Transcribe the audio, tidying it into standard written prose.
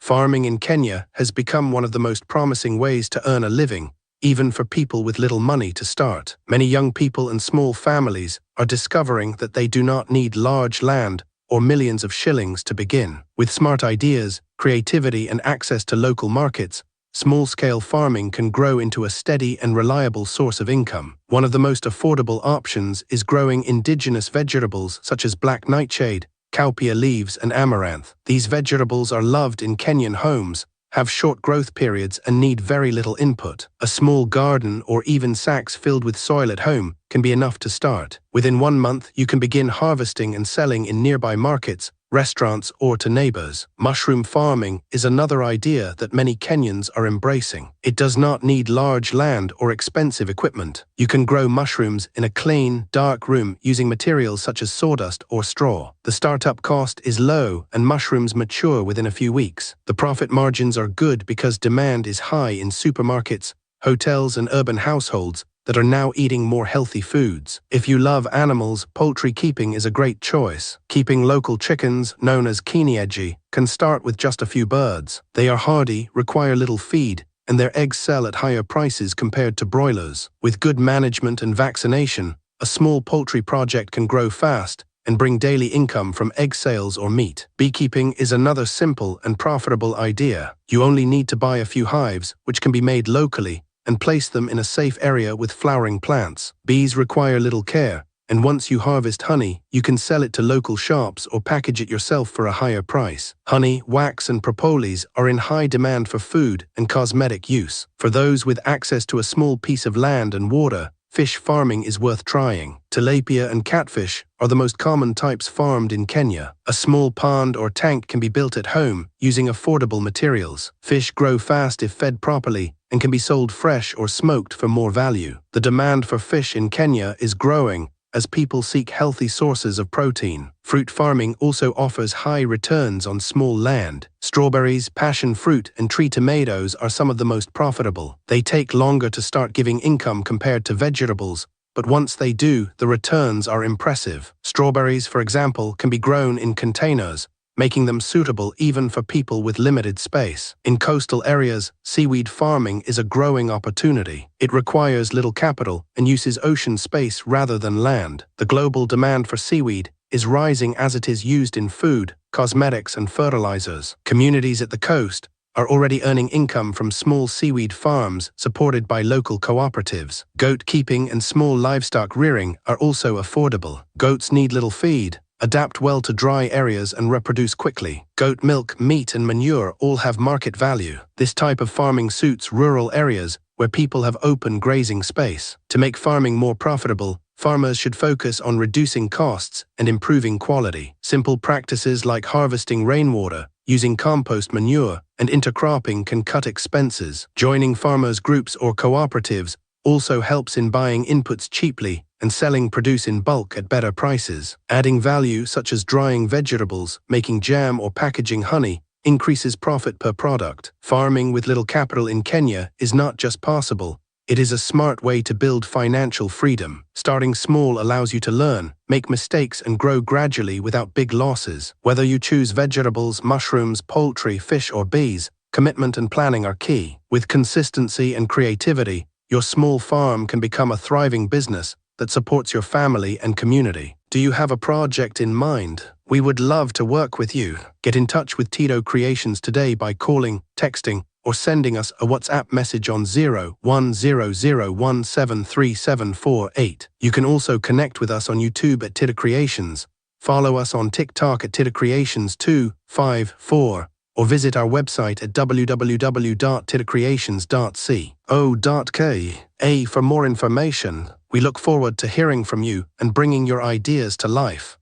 Farming in Kenya has become one of the most promising ways to earn a living, even for people with little money to start. Many young people and small families are discovering that they do not need large land or millions of shillings to begin. With smart ideas, creativity, and access to local markets, small-scale farming can grow into a steady and reliable source of income. One of the most affordable options is growing indigenous vegetables such as black nightshade, cowpea leaves, and amaranth. These vegetables are loved in Kenyan homes, have short growth periods, and need very little input. A small garden or even sacks filled with soil at home can be enough to start. Within 1 month, you can begin harvesting and selling in nearby markets, restaurants, or to neighbors. Mushroom farming is another idea that many Kenyans are embracing. It does not need large land or expensive equipment. You can grow mushrooms in a clean, dark room using materials such as sawdust or straw. The startup cost is low and mushrooms mature within a few weeks. The profit margins are good because demand is high in supermarkets, hotels, and urban households that are now eating more healthy foods. If you love animals, poultry keeping is a great choice. Keeping local chickens, known as kienyeji, can start with just a few birds. They are hardy, require little feed, and their eggs sell at higher prices compared to broilers. With good management and vaccination, a small poultry project can grow fast and bring daily income from egg sales or meat. Beekeeping is another simple and profitable idea. You only need to buy a few hives, which can be made locally, and place them in a safe area with flowering plants. Bees require little care, and once you harvest honey, you can sell it to local shops or package it yourself for a higher price. Honey, wax, and propolis are in high demand for food and cosmetic use. For those with access to a small piece of land and water, fish farming is worth trying. Tilapia and catfish are the most common types farmed in Kenya. A small pond or tank can be built at home using affordable materials. Fish grow fast if fed properly and can be sold fresh or smoked for more value. The demand for fish in Kenya is growing as people seek healthy sources of protein. Fruit farming also offers high returns on small land. Strawberries, passion fruit, and tree tomatoes are some of the most profitable. They take longer to start giving income compared to vegetables, but once they do, the returns are impressive. Strawberries, for example, can be grown in containers, making them suitable even for people with limited space. In coastal areas, seaweed farming is a growing opportunity. It requires little capital and uses ocean space rather than land. The global demand for seaweed is rising as it is used in food, cosmetics, and fertilizers. Communities at the coast are already earning income from small seaweed farms supported by local cooperatives. Goat keeping and small livestock rearing are also affordable. Goats need little feed, adapt well to dry areas, and reproduce quickly. Goat milk, meat, and manure all have market value. This type of farming suits rural areas where people have open grazing space. To make farming more profitable, farmers should focus on reducing costs and improving quality. Simple practices like harvesting rainwater, using compost manure, and intercropping can cut expenses. Joining farmers' groups or cooperatives also helps in buying inputs cheaply and selling produce in bulk at better prices. Adding value, such as drying vegetables, making jam, or packaging honey, increases profit per product. Farming with little capital in Kenya is not just possible, it is a smart way to build financial freedom. Starting small allows you to learn, make mistakes, and grow gradually without big losses. Whether you choose vegetables, mushrooms, poultry, fish, or bees, commitment and planning are key. With consistency and creativity, your small farm can become a thriving business that supports your family and community. Do you have a project in mind? We would love to work with you. Get in touch with Tito Creations today by calling, texting, or sending us a WhatsApp message on 0100173748. You can also connect with us on YouTube at Tito Creations, follow us on TikTok at Tito Creations 254, or visit our website at www.titocreations.co.ke for more information. We look forward to hearing from you and bringing your ideas to life.